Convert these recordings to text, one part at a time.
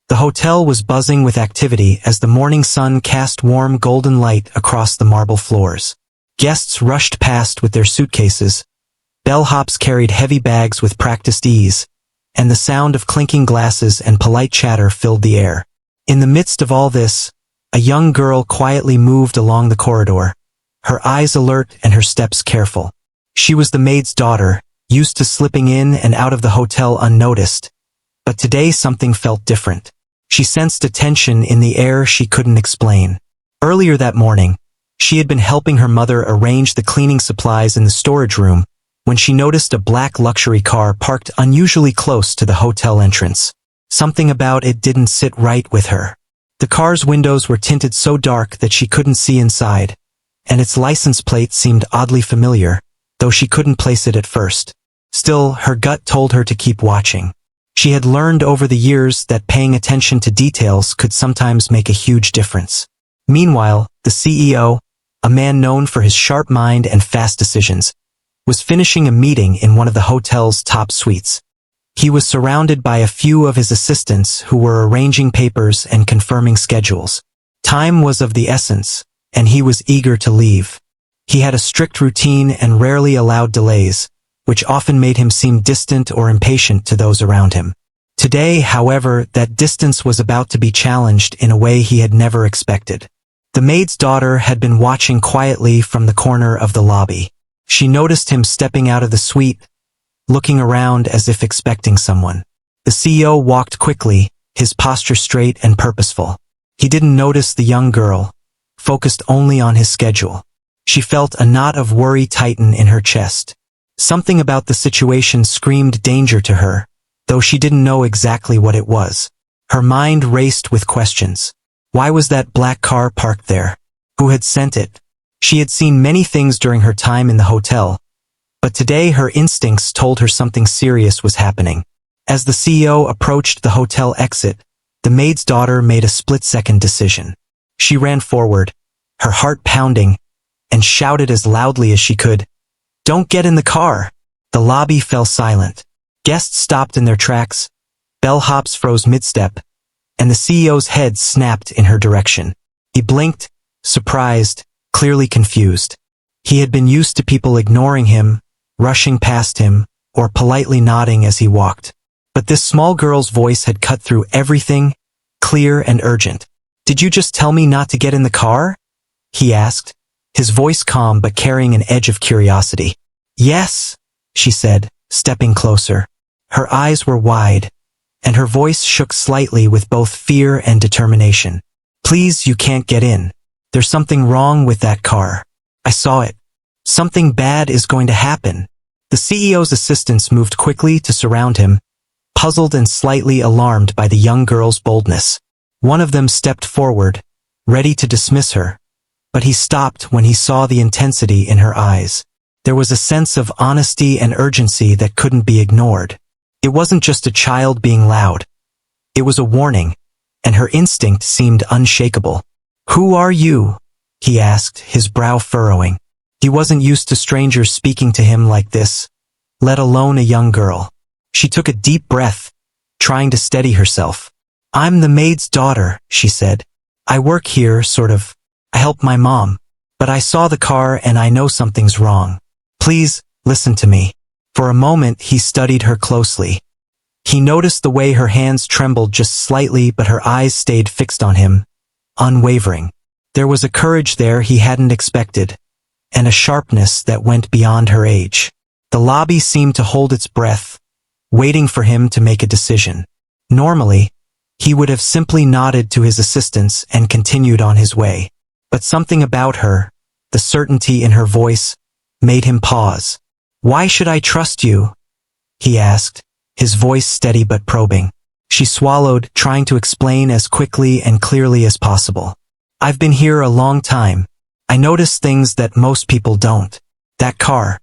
The hotel was buzzing with activity as the morning sun cast warm golden light across the marble floors. Guests rushed past with their suitcases. Bellhops carried heavy bags with practiced ease, and the sound of clinking glasses and polite chatter filled the air. In the midst of all this, a young girl quietly moved along the corridor, her eyes alert and her steps careful. She was the maid's daughter, used to slipping in and out of the hotel unnoticed. But today something felt different. She sensed a tension in the air she couldn't explain. Earlier that morning, she had been helping her mother arrange the cleaning supplies in the storage room when she noticed a black luxury car parked unusually close to the hotel entrance. Something about it didn't sit right with her. The car's windows were tinted so dark that she couldn't see inside, and its license plate seemed oddly familiar, though she couldn't place it at first. Still, her gut told her to keep watching. She had learned over the years that paying attention to details could sometimes make a huge difference. Meanwhile, the CEO, a man known for his sharp mind and fast decisions, was finishing a meeting in one of the hotel's top suites. He was surrounded by a few of his assistants who were arranging papers and confirming schedules. Time was of the essence, and he was eager to leave. He had a strict routine and rarely allowed delays, which often made him seem distant or impatient to those around him. Today, however, that distance was about to be challenged in a way he had never expected. The maid's daughter had been watching quietly from the corner of the lobby. She noticed him stepping out of the suite, looking around as if expecting someone. The CEO walked quickly, his posture straight and purposeful. He didn't notice the young girl, focused only on his schedule. She felt a knot of worry tighten in her chest. Something about the situation screamed danger to her, though she didn't know exactly what it was. Her mind raced with questions. Why was that black car parked there? Who had sent it? She had seen many things during her time in the hotel, but today her instincts told her something serious was happening. As the CEO approached the hotel exit, the maid's daughter made a split-second decision. She ran forward, her heart pounding, and shouted as loudly as she could, "Don't get in the car!" The lobby fell silent. Guests stopped in their tracks, bellhops froze mid-step, and the CEO's head snapped in her direction. He blinked, surprised, clearly confused. He had been used to people ignoring him, rushing past him, or politely nodding as he walked. But this small girl's voice had cut through everything, clear and urgent. "Did you just tell me not to get in the car?" he asked, his voice calm but carrying an edge of curiosity. "Yes," she said, stepping closer. Her eyes were wide, and her voice shook slightly with both fear and determination. "Please, you can't get in. There's something wrong with that car. I saw it. Something bad is going to happen." The CEO's assistants moved quickly to surround him, puzzled and slightly alarmed by the young girl's boldness. One of them stepped forward, ready to dismiss her, but he stopped when he saw the intensity in her eyes. There was a sense of honesty and urgency that couldn't be ignored. It wasn't just a child being loud. It was a warning, and her instinct seemed unshakable. "Who are you?" he asked, his brow furrowing. He wasn't used to strangers speaking to him like this, let alone a young girl. She took a deep breath, trying to steady herself. "I'm the maid's daughter," she said. "I work here, sort of. I help my mom. But I saw the car and I know something's wrong. Please, listen to me." For a moment he studied her closely. He noticed the way her hands trembled just slightly, but her eyes stayed fixed on him, unwavering. There was a courage there he hadn't expected, and a sharpness that went beyond her age. The lobby seemed to hold its breath, waiting for him to make a decision. Normally, he would have simply nodded to his assistants and continued on his way. But something about her, the certainty in her voice, made him pause. "Why should I trust you?" he asked, his voice steady but probing. She swallowed, trying to explain as quickly and clearly as possible. "I've been here a long time. I notice things that most people don't. That car.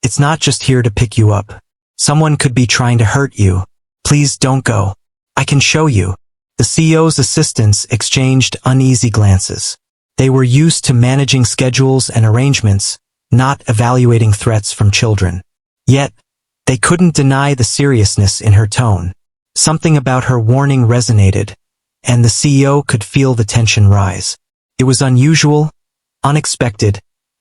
It's not just here to pick you up. Someone could be trying to hurt you. Please don't go. I can show you." The CEO's assistants exchanged uneasy glances. They were used to managing schedules and arrangements, not evaluating threats from children. Yet, they couldn't deny the seriousness in her tone. Something about her warning resonated, and the CEO could feel the tension rise. It was unusual, unexpected,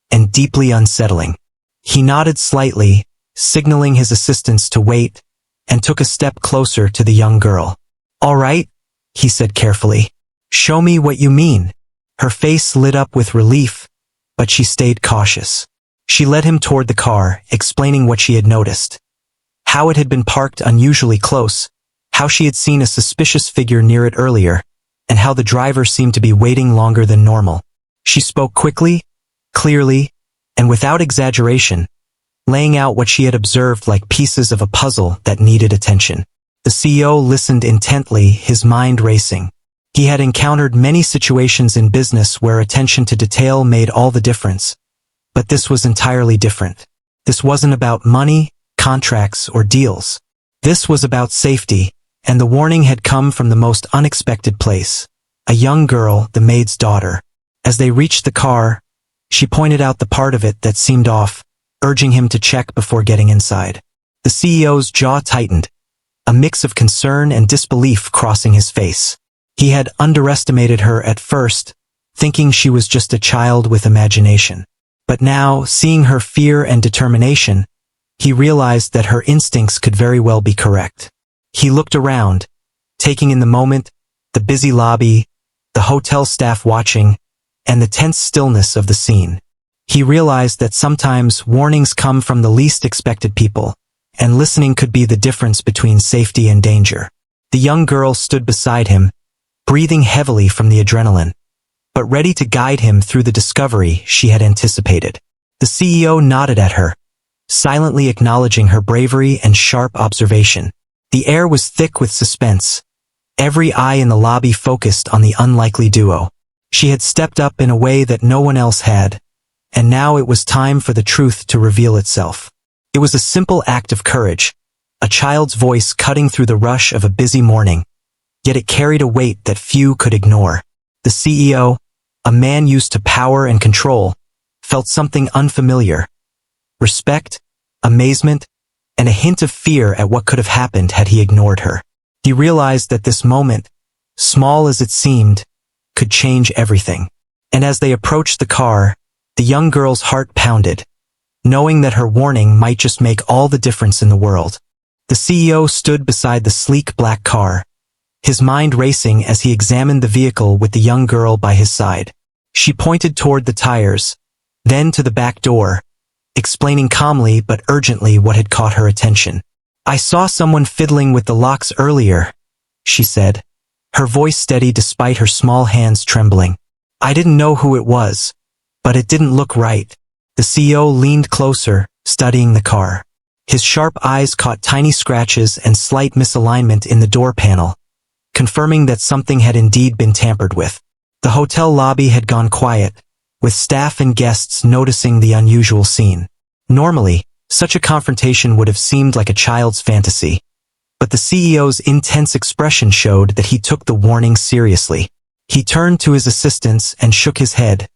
and deeply unsettling. He nodded slightly, signaling his assistants to wait, and took a step closer to the young girl. "All right," he said carefully. "Show me what you mean." Her face lit up with relief, but she stayed cautious. She led him toward the car, explaining what she had noticed. How it had been parked unusually close, how she had seen a suspicious figure near it earlier, and how the driver seemed to be waiting longer than normal. She spoke quickly, clearly, and without exaggeration, laying out what she had observed like pieces of a puzzle that needed attention. The CEO listened intently, his mind racing. He had encountered many situations in business where attention to detail made all the difference. But this was entirely different. This wasn't about money, contracts, or deals. This was about safety, and the warning had come from the most unexpected place. A young girl, the maid's daughter. As they reached the car, she pointed out the part of it that seemed off, urging him to check before getting inside. The CEO's jaw tightened, a mix of concern and disbelief crossing his face. He had underestimated her at first, thinking she was just a child with imagination. But now, seeing her fear and determination, he realized that her instincts could very well be correct. He looked around, taking in the moment, the busy lobby, the hotel staff watching, and the tense stillness of the scene. He realized that sometimes warnings come from the least expected people, and listening could be the difference between safety and danger. The young girl stood beside him, breathing heavily from the adrenaline, but ready to guide him through the discovery she had anticipated. The CEO nodded at her, silently acknowledging her bravery and sharp observation. The air was thick with suspense. Every eye in the lobby focused on the unlikely duo. She had stepped up in a way that no one else had, and now it was time for the truth to reveal itself. It was a simple act of courage, a child's voice cutting through the rush of a busy morning, yet it carried a weight that few could ignore. The CEO, a man used to power and control, felt something unfamiliar. Respect, amazement, and a hint of fear at what could have happened had he ignored her. He realized that this moment, small as it seemed, could change everything. And as they approached the car, the young girl's heart pounded, knowing that her warning might just make all the difference in the world. The CEO stood beside the sleek black car, his mind racing as he examined the vehicle with the young girl by his side. She pointed toward the tires, then to the back door, explaining calmly but urgently what had caught her attention. "I saw someone fiddling with the locks earlier," she said, her voice steady despite her small hands trembling. "I didn't know who it was, but it didn't look right." The CEO leaned closer, studying the car. His sharp eyes caught tiny scratches and slight misalignment in the door panel, confirming that something had indeed been tampered with. The hotel lobby had gone quiet, with staff and guests noticing the unusual scene. Normally, such a confrontation would have seemed like a child's fantasy, but the CEO's intense expression showed that he took the warning seriously. He turned to his assistants and shook his head,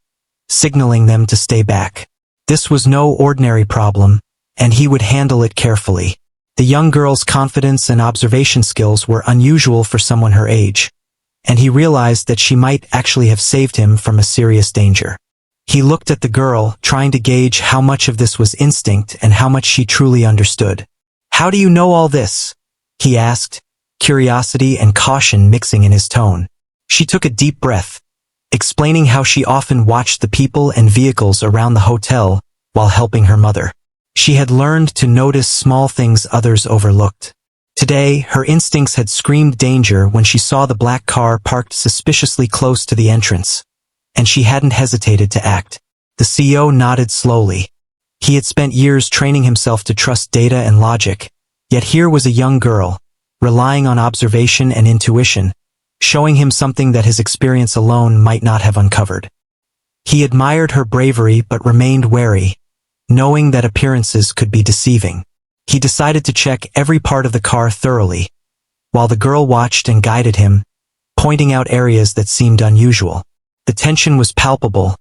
signaling them to stay back. This was no ordinary problem, and he would handle it carefully. The young girl's confidence and observation skills were unusual for someone her age, and he realized that she might actually have saved him from a serious danger. He looked at the girl, trying to gauge how much of this was instinct and how much she truly understood. "How do you know all this?" he asked, curiosity and caution mixing in his tone. She took a deep breath, explaining how she often watched the people and vehicles around the hotel while helping her mother. She had learned to notice small things others overlooked. Today, her instincts had screamed danger when she saw the black car parked suspiciously close to the entrance, and she hadn't hesitated to act. The CEO nodded slowly. He had spent years training himself to trust data and logic, yet here was a young girl, relying on observation and intuition, showing him something that his experience alone might not have uncovered. He admired her bravery but remained wary, knowing that appearances could be deceiving. He decided to check every part of the car thoroughly, while the girl watched and guided him, pointing out areas that seemed unusual. The tension was palpable,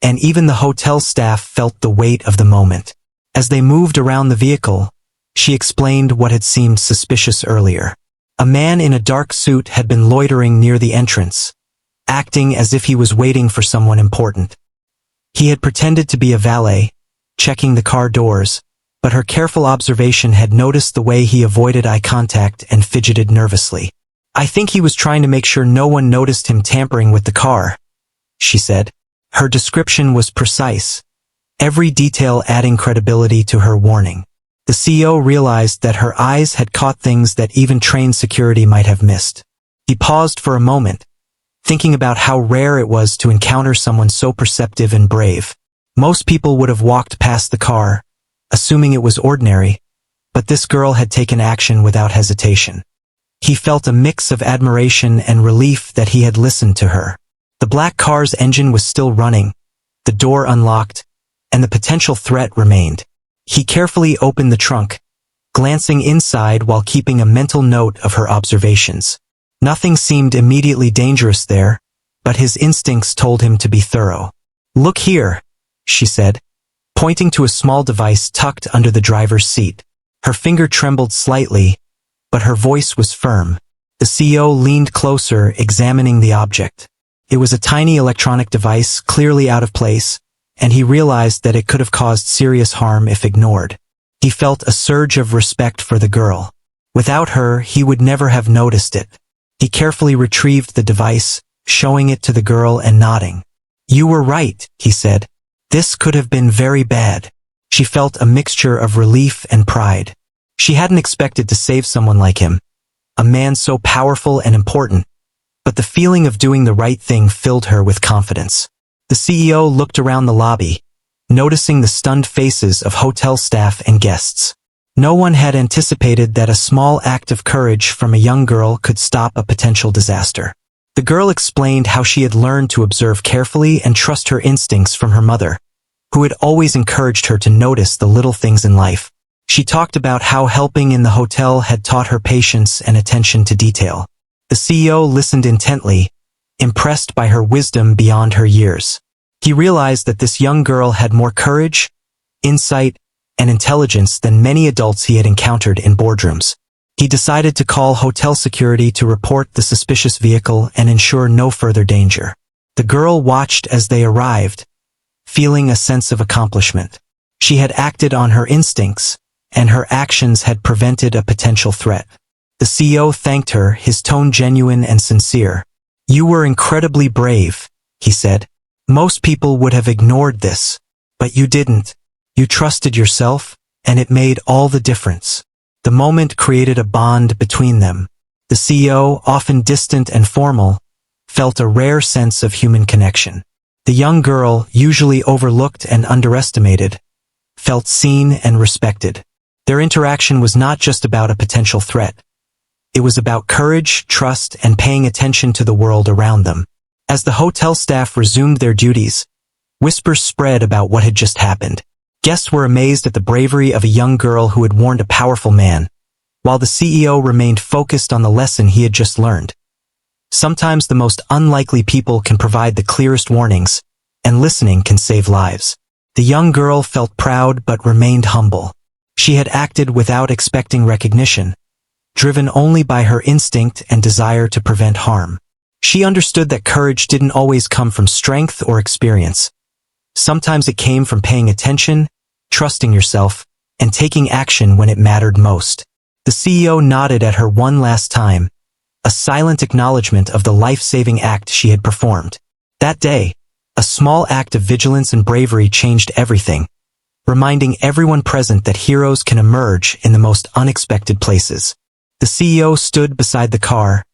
and even the hotel staff felt the weight of the moment. As they moved around the vehicle, she explained what had seemed suspicious earlier. A man in a dark suit had been loitering near the entrance, acting as if he was waiting for someone important. He had pretended to be a valet, checking the car doors, but her careful observation had noticed the way he avoided eye contact and fidgeted nervously. "I think he was trying to make sure no one noticed him tampering with the car," she said. Her description was precise, every detail adding credibility to her warning. The CEO realized that her eyes had caught things that even trained security might have missed. He paused for a moment, thinking about how rare it was to encounter someone so perceptive and brave. Most people would have walked past the car, assuming it was ordinary, but this girl had taken action without hesitation. He felt a mix of admiration and relief that he had listened to her. The black car's engine was still running, the door unlocked, and the potential threat remained. He carefully opened the trunk, glancing inside while keeping a mental note of her observations. Nothing seemed immediately dangerous there, but his instincts told him to be thorough. "Look here," she said, pointing to a small device tucked under the driver's seat. Her finger trembled slightly, but her voice was firm. The CEO leaned closer, examining the object. It was a tiny electronic device, clearly out of place, and he realized that it could have caused serious harm if ignored. He felt a surge of respect for the girl. Without her, he would never have noticed it. He carefully retrieved the device, showing it to the girl and nodding. "You were right," he said. "This could have been very bad." She felt a mixture of relief and pride. She hadn't expected to save someone like him, a man so powerful and important, but the feeling of doing the right thing filled her with confidence. The CEO looked around the lobby, noticing the stunned faces of hotel staff and guests. No one had anticipated that a small act of courage from a young girl could stop a potential disaster. The girl explained how she had learned to observe carefully and trust her instincts from her mother, who had always encouraged her to notice the little things in life. She talked about how helping in the hotel had taught her patience and attention to detail. The CEO listened intently, impressed by her wisdom beyond her years. He realized that this young girl had more courage, insight, and intelligence than many adults he had encountered in boardrooms. He decided to call hotel security to report the suspicious vehicle and ensure no further danger. The girl watched as they arrived, feeling a sense of accomplishment. She had acted on her instincts, and her actions had prevented a potential threat. The CEO thanked her, his tone genuine and sincere. "You were incredibly brave," he said. "Most people would have ignored this, but you didn't. You trusted yourself, and it made all the difference." The moment created a bond between them. The CEO, often distant and formal, felt a rare sense of human connection. The young girl, usually overlooked and underestimated, felt seen and respected. Their interaction was not just about a potential threat. It was about courage, trust, and paying attention to the world around them. As the hotel staff resumed their duties, whispers spread about what had just happened. Guests were amazed at the bravery of a young girl who had warned a powerful man, while the CEO remained focused on the lesson he had just learned. Sometimes the most unlikely people can provide the clearest warnings, and listening can save lives. The young girl felt proud but remained humble. She had acted without expecting recognition, driven only by her instinct and desire to prevent harm. She understood that courage didn't always come from strength or experience. Sometimes it came from paying attention, trusting yourself, and taking action when it mattered most. The CEO nodded at her one last time, a silent acknowledgement of the life-saving act she had performed. That day, a small act of vigilance and bravery changed everything, reminding everyone present that heroes can emerge in the most unexpected places. The CEO stood beside the car,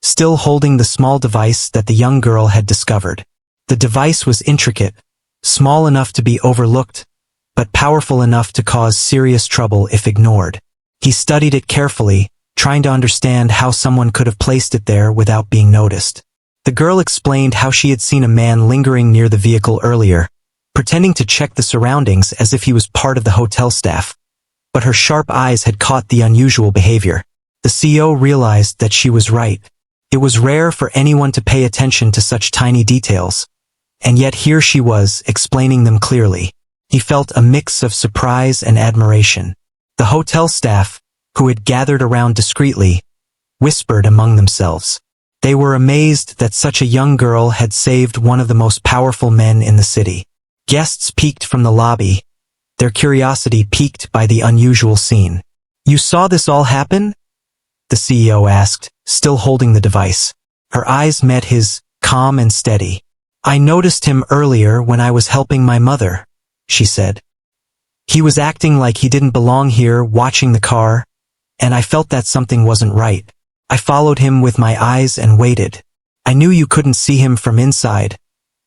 still holding the small device that the young girl had discovered. The device was intricate, small enough to be overlooked, but powerful enough to cause serious trouble if ignored. He studied it carefully, trying to understand how someone could have placed it there without being noticed. The girl explained how she had seen a man lingering near the vehicle earlier, pretending to check the surroundings as if he was part of the hotel staff. But her sharp eyes had caught the unusual behavior. The CEO realized that she was right. It was rare for anyone to pay attention to such tiny details, and yet here she was, explaining them clearly. He felt a mix of surprise and admiration. The hotel staff, who had gathered around discreetly, whispered among themselves. They were amazed that such a young girl had saved one of the most powerful men in the city. Guests peeked from the lobby, their curiosity piqued by the unusual scene. "You saw this all happen?" the CEO asked, still holding the device. Her eyes met his, calm and steady. "I noticed him earlier when I was helping my mother," she said. "He was acting like he didn't belong here watching the car, and I felt that something wasn't right. I followed him with my eyes and waited. I knew you couldn't see him from inside,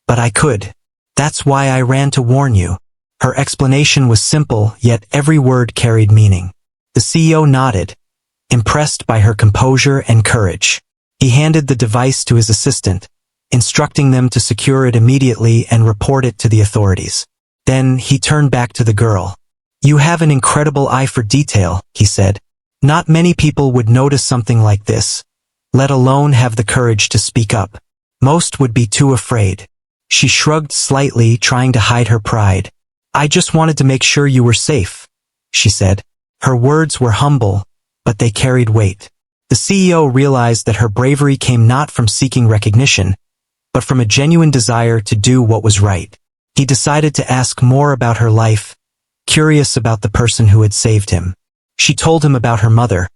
but I could. That's why I ran to warn you." Her explanation was simple, yet every word carried meaning. The CEO nodded, impressed by her composure and courage. He handed the device to his assistant, instructing them to secure it immediately and report it to the authorities. Then he turned back to the girl. "You have an incredible eye for detail," he said. "Not many people would notice something like this, let alone have the courage to speak up. Most would be too afraid." She shrugged slightly, trying to hide her pride. "I just wanted to make sure you were safe," she said. Her words were humble, but they carried weight. The CEO realized that her bravery came not from seeking recognition, but from a genuine desire to do what was right. He decided to ask more about her life, curious about the person who had saved him. She told him about her mother,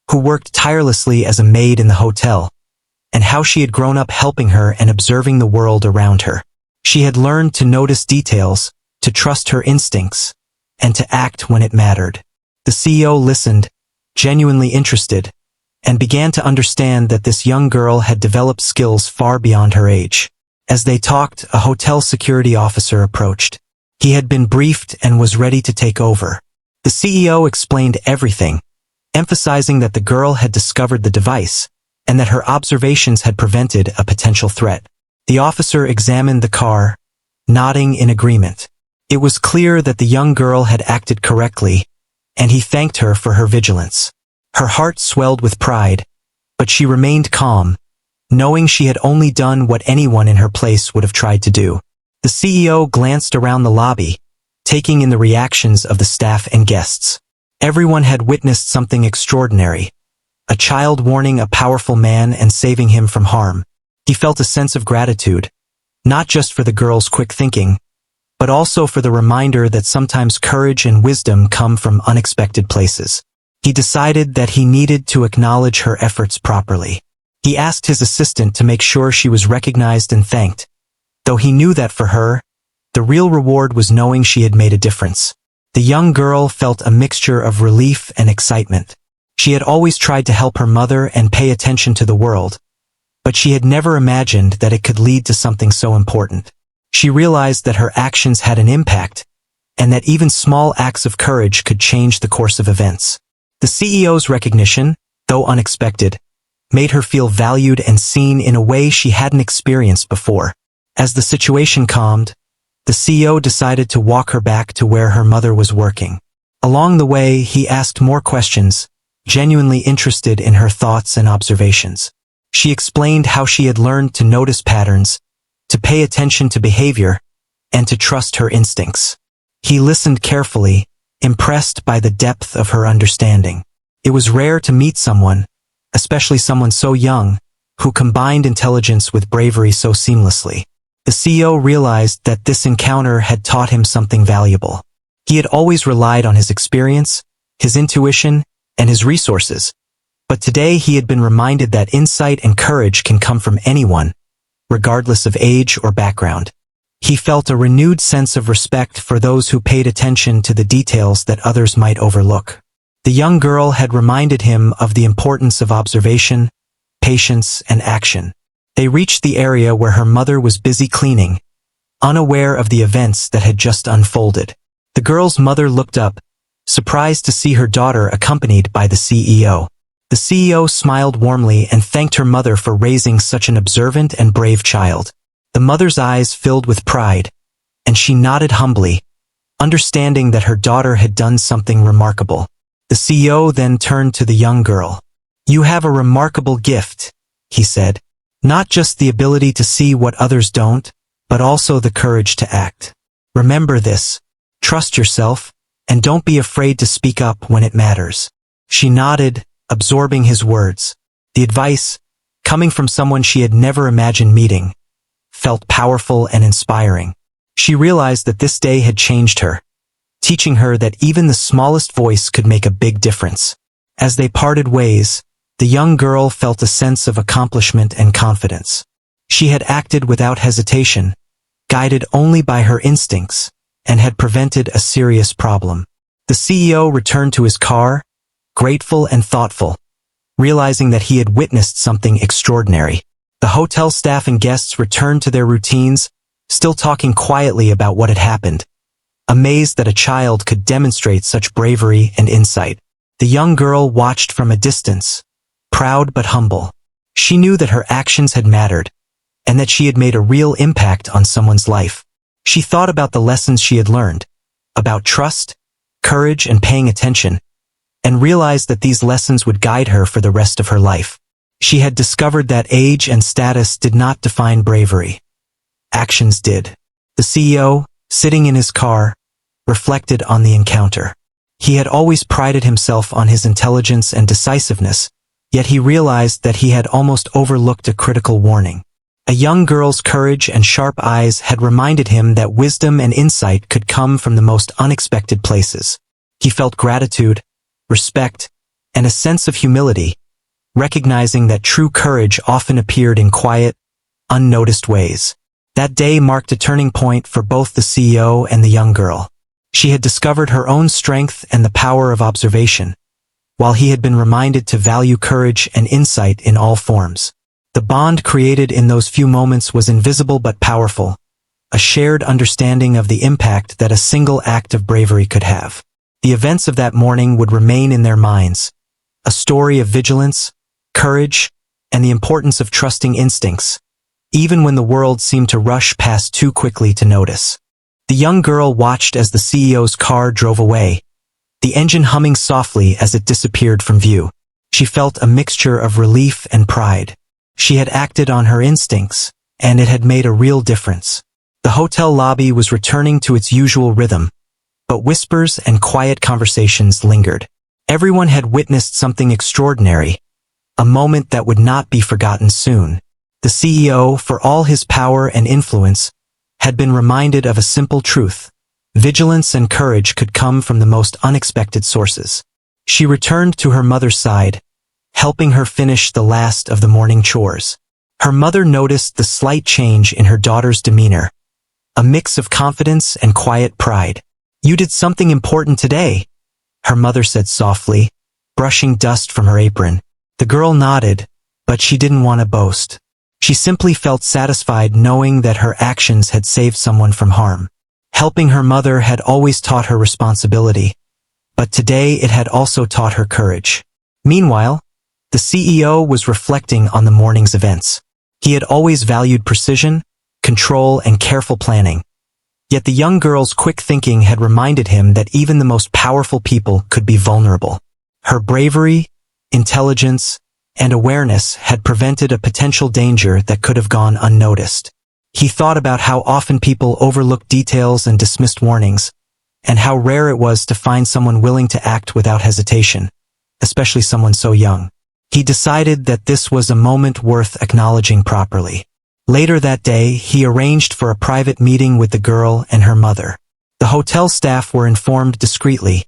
who worked tirelessly as a maid in the hotel, and how she had grown up helping her and observing the world around her. She had learned to notice details, to trust her instincts, and to act when it mattered. The CEO listened, genuinely interested, and began to understand that this young girl had developed skills far beyond her age. As they talked, a hotel security officer approached. He had been briefed and was ready to take over. The CEO explained everything, emphasizing that the girl had discovered the device, and that her observations had prevented a potential threat. The officer examined the car, nodding in agreement. It was clear that the young girl had acted correctly, and he thanked her for her vigilance. Her heart swelled with pride, but she remained calm, knowing she had only done what anyone in her place would have tried to do. The CEO glanced around the lobby, taking in the reactions of the staff and guests. Everyone had witnessed something extraordinary, a child warning a powerful man and saving him from harm. He felt a sense of gratitude, not just for the girl's quick thinking, but also for the reminder that sometimes courage and wisdom come from unexpected places. He decided that he needed to acknowledge her efforts properly. He asked his assistant to make sure she was recognized and thanked, though he knew that for her, the real reward was knowing she had made a difference. The young girl felt a mixture of relief and excitement. She had always tried to help her mother and pay attention to the world, but she had never imagined that it could lead to something so important. She realized that her actions had an impact, and that even small acts of courage could change the course of events. The CEO's recognition, though unexpected, made her feel valued and seen in a way she hadn't experienced before. As the situation calmed, the CEO decided to walk her back to where her mother was working. Along the way, he asked more questions, genuinely interested in her thoughts and observations. She explained how she had learned to notice patterns, to pay attention to behavior, and to trust her instincts. He listened carefully, impressed by the depth of her understanding. It was rare to meet someone, especially someone so young, who combined intelligence with bravery so seamlessly. The CEO realized that this encounter had taught him something valuable. He had always relied on his experience, his intuition, and his resources, but today he had been reminded that insight and courage can come from anyone, regardless of age or background. He felt a renewed sense of respect for those who paid attention to the details that others might overlook. The young girl had reminded him of the importance of observation, patience, and action. They reached the area where her mother was busy cleaning, unaware of the events that had just unfolded. The girl's mother looked up, surprised to see her daughter accompanied by the CEO. The CEO smiled warmly and thanked her mother for raising such an observant and brave child. The mother's eyes filled with pride, and she nodded humbly, understanding that her daughter had done something remarkable. The CEO then turned to the young girl. "You have a remarkable gift," he said. "Not just the ability to see what others don't, but also the courage to act. Remember this, trust yourself, and don't be afraid to speak up when it matters." She nodded, absorbing his words. The advice, coming from someone she had never imagined meeting, felt powerful and inspiring. She realized that this day had changed her, teaching her that even the smallest voice could make a big difference. As they parted ways, the young girl felt a sense of accomplishment and confidence. She had acted without hesitation, guided only by her instincts, and had prevented a serious problem. The CEO returned to his car, grateful and thoughtful, realizing that he had witnessed something extraordinary. The hotel staff and guests returned to their routines, still talking quietly about what had happened, amazed that a child could demonstrate such bravery and insight. The young girl watched from a distance, proud but humble. She knew that her actions had mattered, and that she had made a real impact on someone's life. She thought about the lessons she had learned, about trust, courage, and paying attention, and realized that these lessons would guide her for the rest of her life. She had discovered that age and status did not define bravery. Actions did. The CEO, sitting in his car, reflected on the encounter. He had always prided himself on his intelligence and decisiveness, yet he realized that he had almost overlooked a critical warning. A young girl's courage and sharp eyes had reminded him that wisdom and insight could come from the most unexpected places. He felt gratitude, respect, and a sense of humility, recognizing that true courage often appeared in quiet, unnoticed ways. That day marked a turning point for both the CEO and the young girl. She had discovered her own strength and the power of observation, while he had been reminded to value courage and insight in all forms. The bond created in those few moments was invisible but powerful, a shared understanding of the impact that a single act of bravery could have. The events of that morning would remain in their minds, a story of vigilance, courage, and the importance of trusting instincts, even when the world seemed to rush past too quickly to notice. The young girl watched as the CEO's car drove away, the engine humming softly as it disappeared from view. She felt a mixture of relief and pride. She had acted on her instincts, and it had made a real difference. The hotel lobby was returning to its usual rhythm, but whispers and quiet conversations lingered. Everyone had witnessed something extraordinary, a moment that would not be forgotten soon. The CEO, for all his power and influence, had been reminded of a simple truth. Vigilance and courage could come from the most unexpected sources. She returned to her mother's side, helping her finish the last of the morning chores. Her mother noticed the slight change in her daughter's demeanor, a mix of confidence and quiet pride. "You did something important today," her mother said softly, brushing dust from her apron. The girl nodded, but she didn't want to boast. She simply felt satisfied knowing that her actions had saved someone from harm. Helping her mother had always taught her responsibility, but today it had also taught her courage. Meanwhile, the CEO was reflecting on the morning's events. He had always valued precision, control, and careful planning. Yet the young girl's quick thinking had reminded him that even the most powerful people could be vulnerable. Her bravery, intelligence, and awareness had prevented a potential danger that could have gone unnoticed. He thought about how often people overlooked details and dismissed warnings, and how rare it was to find someone willing to act without hesitation, especially someone so young. He decided that this was a moment worth acknowledging properly. Later that day, he arranged for a private meeting with the girl and her mother. The hotel staff were informed discreetly,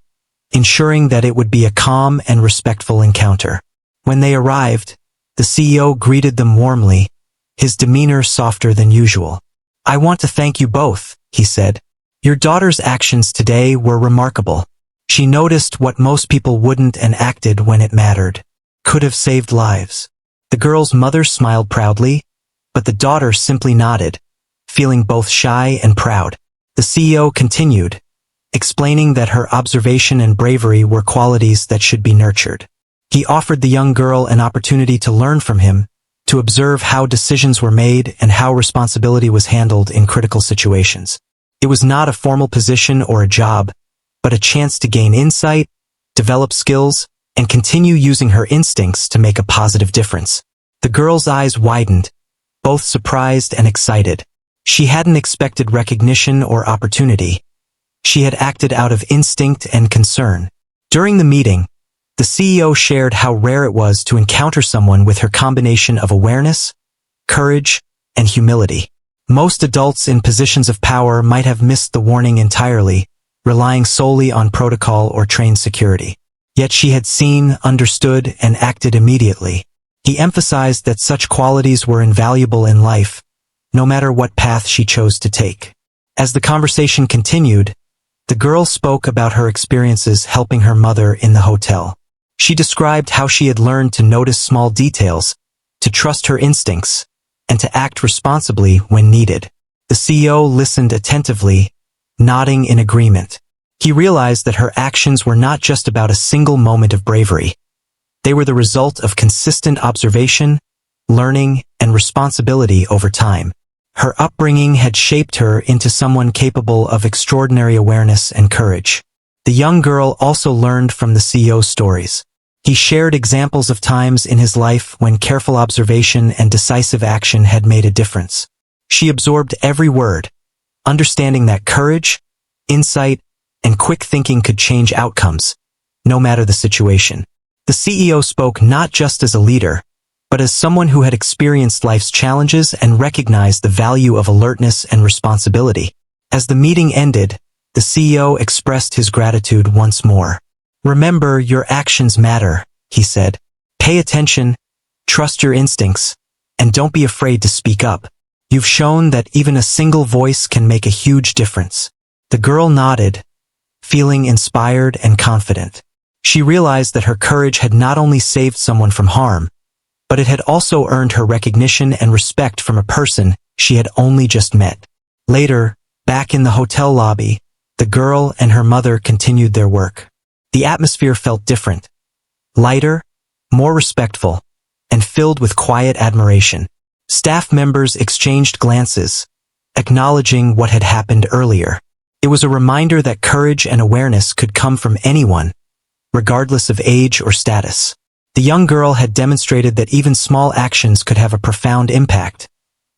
ensuring that it would be a calm and respectful encounter. When they arrived, the CEO greeted them warmly, his demeanor softer than usual. "I want to thank you both," he said. "Your daughter's actions today were remarkable. She noticed what most people wouldn't and acted when it mattered. Could have saved lives." The girl's mother smiled proudly, but the daughter simply nodded, feeling both shy and proud. The CEO continued, explaining that her observation and bravery were qualities that should be nurtured. He offered the young girl an opportunity to learn from him, to observe how decisions were made and how responsibility was handled in critical situations. It was not a formal position or a job, but a chance to gain insight, develop skills, and continue using her instincts to make a positive difference. The girl's eyes widened, both surprised and excited. She hadn't expected recognition or opportunity. She had acted out of instinct and concern. During the meeting, The CEO shared how rare it was to encounter someone with her combination of awareness, courage, and humility. Most adults in positions of power might have missed the warning entirely, relying solely on protocol or trained security. Yet she had seen, understood, and acted immediately. He emphasized that such qualities were invaluable in life, no matter what path she chose to take. As the conversation continued, the girl spoke about her experiences helping her mother in the hotel. She described how she had learned to notice small details, to trust her instincts, and to act responsibly when needed. The CEO listened attentively, nodding in agreement. He realized that her actions were not just about a single moment of bravery. They were the result of consistent observation, learning, and responsibility over time. Her upbringing had shaped her into someone capable of extraordinary awareness and courage. The young girl also learned from the CEO's stories. He shared examples of times in his life when careful observation and decisive action had made a difference. She absorbed every word, understanding that courage, insight, and quick thinking could change outcomes, no matter the situation. The CEO spoke not just as a leader, but as someone who had experienced life's challenges and recognized the value of alertness and responsibility. As the meeting ended, the CEO expressed his gratitude once more. "Remember, your actions matter," he said. "Pay attention, trust your instincts, and don't be afraid to speak up. You've shown that even a single voice can make a huge difference." The girl nodded, feeling inspired and confident. She realized that her courage had not only saved someone from harm, but it had also earned her recognition and respect from a person she had only just met. Later, back in the hotel lobby, the girl and her mother continued their work. The atmosphere felt different, lighter, more respectful, and filled with quiet admiration. Staff members exchanged glances, acknowledging what had happened earlier. It was a reminder that courage and awareness could come from anyone, regardless of age or status. The young girl had demonstrated that even small actions could have a profound impact,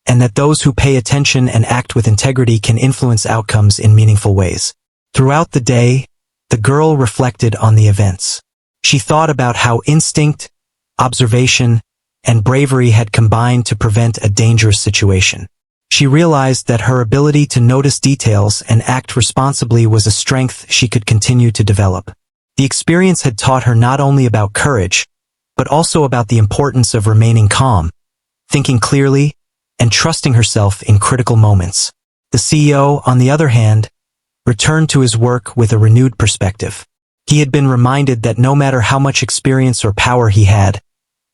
and that those who pay attention and act with integrity can influence outcomes in meaningful ways. Throughout the day, the girl reflected on the events. She thought about how instinct, observation, and bravery had combined to prevent a dangerous situation. She realized that her ability to notice details and act responsibly was a strength she could continue to develop. The experience had taught her not only about courage, but also about the importance of remaining calm, thinking clearly, and trusting herself in critical moments. The CEO, on the other hand, returned to his work with a renewed perspective. He had been reminded that no matter how much experience or power he had,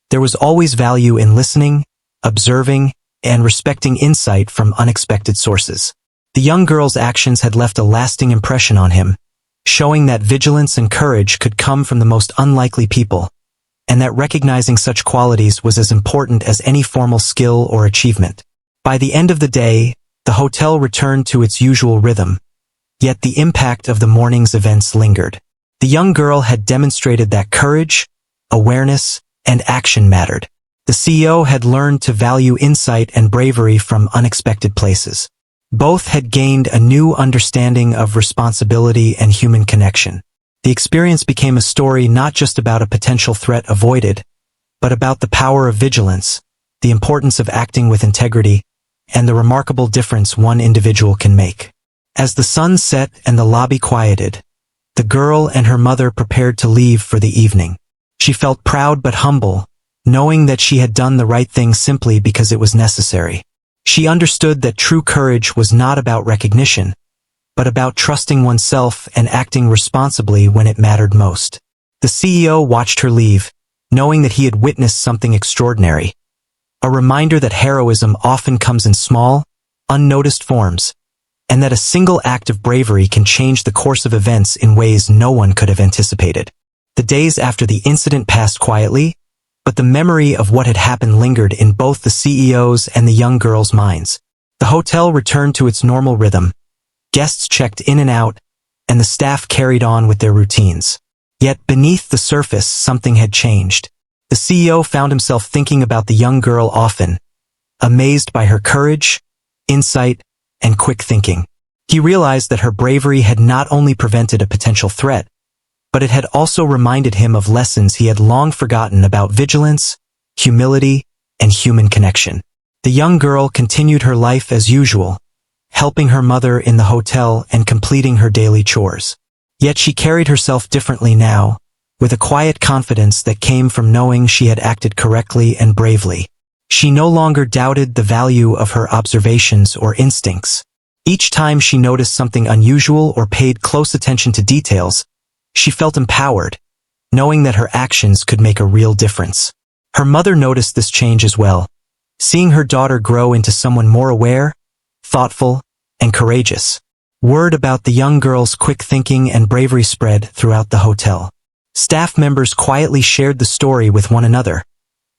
there was always value in listening, observing, and respecting insight from unexpected sources. The young girl's actions had left a lasting impression on him, showing that vigilance and courage could come from the most unlikely people, and that recognizing such qualities was as important as any formal skill or achievement. By the end of the day, the hotel returned to its usual rhythm, yet the impact of the morning's events lingered. The young girl had demonstrated that courage, awareness, and action mattered. The CEO had learned to value insight and bravery from unexpected places. Both had gained a new understanding of responsibility and human connection. The experience became a story not just about a potential threat avoided, but about the power of vigilance, the importance of acting with integrity, and the remarkable difference one individual can make. As the sun set and the lobby quieted, the girl and her mother prepared to leave for the evening. She felt proud but humble, knowing that she had done the right thing simply because it was necessary. She understood that true courage was not about recognition, but about trusting oneself and acting responsibly when it mattered most. The CEO watched her leave, knowing that he had witnessed something extraordinary, a reminder that heroism often comes in small, unnoticed forms, and that a single act of bravery can change the course of events in ways no one could have anticipated. The days after the incident passed quietly, but the memory of what had happened lingered in both the CEO's and the young girl's minds. The hotel returned to its normal rhythm. Guests checked in and out, and the staff carried on with their routines. Yet beneath the surface, something had changed. The CEO found himself thinking about the young girl often, amazed by her courage, insight, and quick thinking. He realized that her bravery had not only prevented a potential threat, but it had also reminded him of lessons he had long forgotten about vigilance, humility, and human connection. The young girl continued her life as usual, helping her mother in the hotel and completing her daily chores. Yet she carried herself differently now, with a quiet confidence that came from knowing she had acted correctly and bravely. She no longer doubted the value of her observations or instincts. Each time she noticed something unusual or paid close attention to details, she felt empowered, knowing that her actions could make a real difference. Her mother noticed this change as well, seeing her daughter grow into someone more aware, thoughtful, and courageous. Word about the young girl's quick thinking and bravery spread throughout the hotel. Staff members quietly shared the story with one another,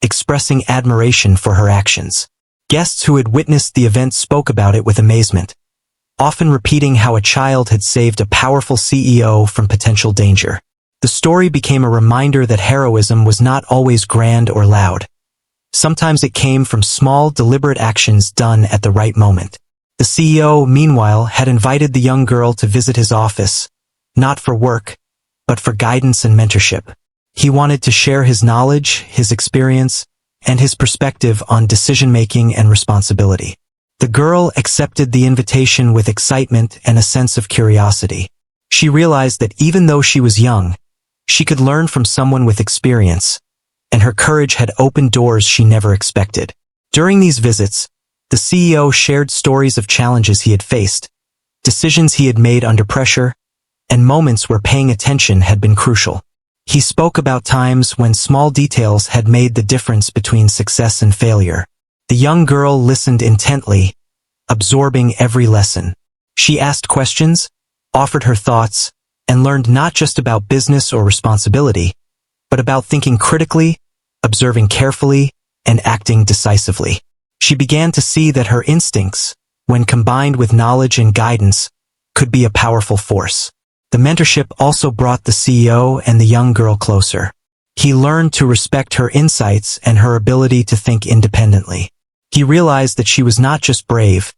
expressing admiration for her actions. Guests who had witnessed the event spoke about it with amazement, often repeating how a child had saved a powerful CEO from potential danger. The story became a reminder that heroism was not always grand or loud. Sometimes it came from small, deliberate actions done at the right moment. The CEO, meanwhile, had invited the young girl to visit his office, not for work, but for guidance and mentorship. He wanted to share his knowledge, his experience, and his perspective on decision-making and responsibility. The girl accepted the invitation with excitement and a sense of curiosity. She realized that even though she was young, she could learn from someone with experience, and her courage had opened doors she never expected. During these visits, the CEO shared stories of challenges he had faced, decisions he had made under pressure, and moments where paying attention had been crucial. He spoke about times when small details had made the difference between success and failure. The young girl listened intently, absorbing every lesson. She asked questions, offered her thoughts, and learned not just about business or responsibility, but about thinking critically, observing carefully, and acting decisively. She began to see that her instincts, when combined with knowledge and guidance, could be a powerful force. The mentorship also brought the CEO and the young girl closer. He learned to respect her insights and her ability to think independently. He realized that she was not just brave,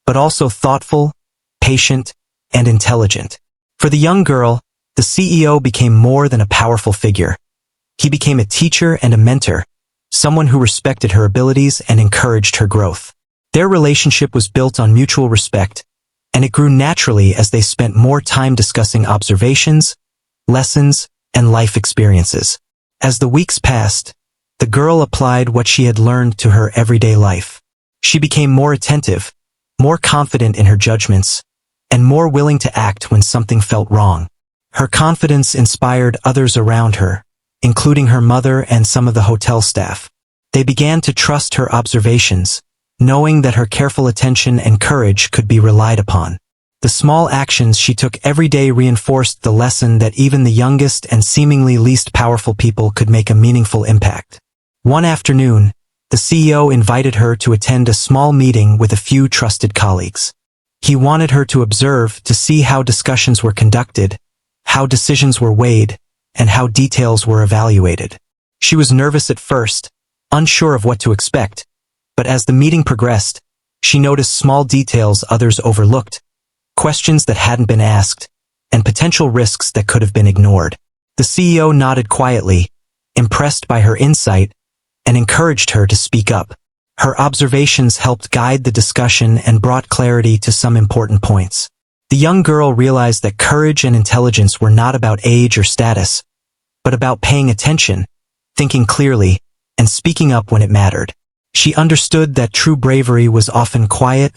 but also thoughtful, patient, and intelligent. For the young girl, the CEO became more than a powerful figure. He became a teacher and a mentor, someone who respected her abilities and encouraged her growth. Their relationship was built on mutual respect, and it grew naturally as they spent more time discussing observations, lessons, and life experiences. As the weeks passed, the girl applied what she had learned to her everyday life. She became more attentive, more confident in her judgments, and more willing to act when something felt wrong. Her confidence inspired others around her, including her mother and some of the hotel staff. They began to trust her observations, knowing that her careful attention and courage could be relied upon. The small actions she took every day reinforced the lesson that even the youngest and seemingly least powerful people could make a meaningful impact. One afternoon, the CEO invited her to attend a small meeting with a few trusted colleagues. He wanted her to observe to see how discussions were conducted, how decisions were weighed, and how details were evaluated. She was nervous at first, unsure of what to expect, but as the meeting progressed, she noticed small details others overlooked, questions that hadn't been asked, and potential risks that could have been ignored. The CEO nodded quietly, impressed by her insight, and encouraged her to speak up. Her observations helped guide the discussion and brought clarity to some important points. The young girl realized that courage and intelligence were not about age or status, but about paying attention, thinking clearly, and speaking up when it mattered. She understood that true bravery was often quiet,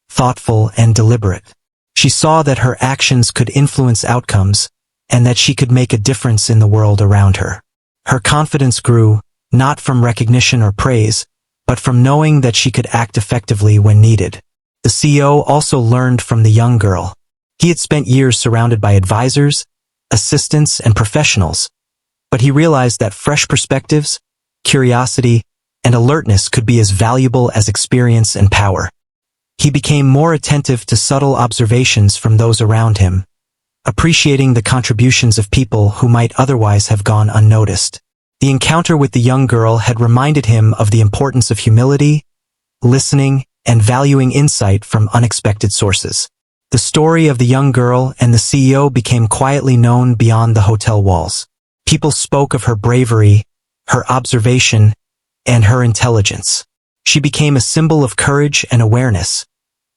thoughtful, and deliberate. She saw that her actions could influence outcomes, and that she could make a difference in the world around her. Her confidence grew, not from recognition or praise, but from knowing that she could act effectively when needed. The CEO also learned from the young girl. He had spent years surrounded by advisors, assistants, and professionals, but he realized that fresh perspectives, curiosity, and alertness could be as valuable as experience and power. He became more attentive to subtle observations from those around him, appreciating the contributions of people who might otherwise have gone unnoticed. The encounter with the young girl had reminded him of the importance of humility, listening, and valuing insight from unexpected sources. The story of the young girl and the CEO became quietly known beyond the hotel walls. People spoke of her bravery, her observation, and her intelligence. She became a symbol of courage and awareness,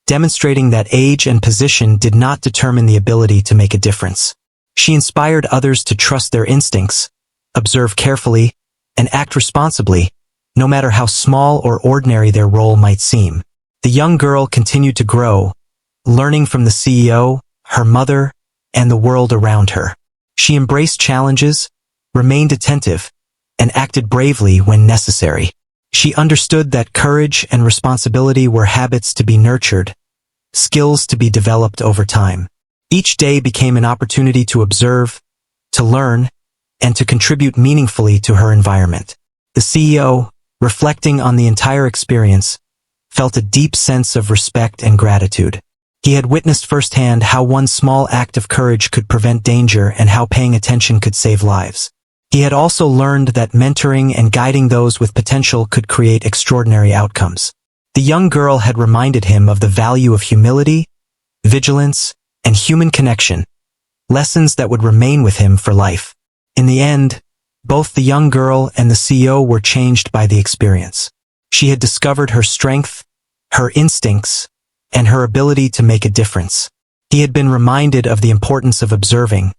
demonstrating that age and position did not determine the ability to make a difference. She inspired others to trust their instincts, observe carefully, and act responsibly, no matter how small or ordinary their role might seem. The young girl continued to grow, learning from the CEO, her mother, and the world around her. She embraced challenges, remained attentive, and acted bravely when necessary. She understood that courage and responsibility were habits to be nurtured, skills to be developed over time. Each day became an opportunity to observe, to learn, and to contribute meaningfully to her environment. The CEO, reflecting on the entire experience, felt a deep sense of respect and gratitude. He had witnessed firsthand how one small act of courage could prevent danger and how paying attention could save lives. He had also learned that mentoring and guiding those with potential could create extraordinary outcomes. The young girl had reminded him of the value of humility, vigilance, and human connection, lessons that would remain with him for life. In the end, both the young girl and the CEO were changed by the experience. She had discovered her strength, her instincts, and her ability to make a difference. He had been reminded of the importance of observing,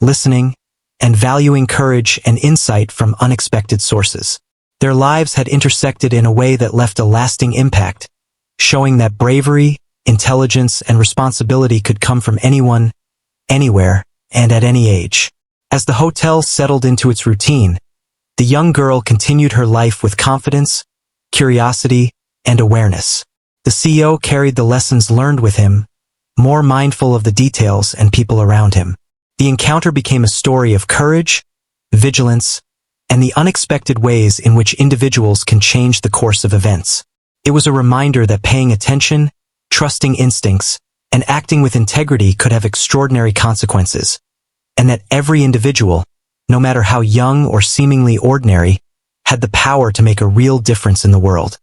listening, and valuing courage and insight from unexpected sources. Their lives had intersected in a way that left a lasting impact, showing that bravery, intelligence, and responsibility could come from anyone, anywhere, and at any age. As the hotel settled into its routine, the young girl continued her life with confidence, curiosity, and awareness. The CEO carried the lessons learned with him, more mindful of the details and people around him. The encounter became a story of courage, vigilance, and the unexpected ways in which individuals can change the course of events. It was a reminder that paying attention, trusting instincts, and acting with integrity could have extraordinary consequences, and that every individual, no matter how young or seemingly ordinary, had the power to make a real difference in the world.